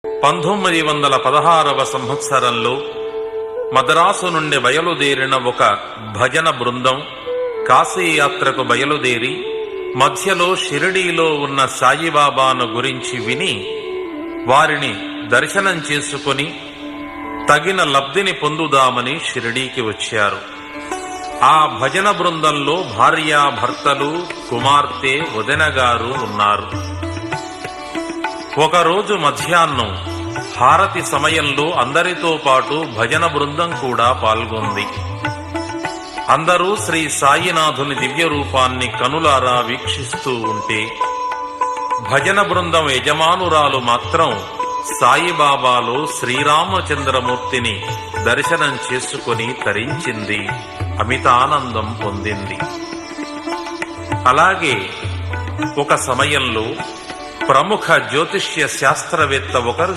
1916వ సంవత్సరంలో మద్రాసు నుండి బయలుదేరిన ఒక భజన బృందం కాశీయాత్రకు బయలుదేరి మధ్యలో షిరిడీలో ఉన్న సాయిబాబాను గురించి విని వారిని దర్శనం చేసుకుని తగిన లబ్ధిని పొందుదామని షిరిడీకి వచ్చారు. ఆ భజన బృందంలో భార్యాభర్తలు, కుమార్తె, వదినగారు ఉన్నారు. ఒకరోజు మధ్యాహ్నం హారతి సమయంలో అందరితో పాటు భజన బృందం కూడా పాల్గొంది. అందరూ శ్రీ సాయినాథుని దివ్య రూపాన్ని కనులారా వీక్షిస్తూ ఉంటే భజన బృందం యజమానురాలు మాత్రం సాయిబాబాలో శ్రీరామచంద్రమూర్తిని దర్శనం చేసుకుని తరించింది, అమితానందం పొందింది. అలాగే ఒక సమయంలో ప్రముఖ జ్యోతిష్య శాస్త్రవేత్త ఒకరు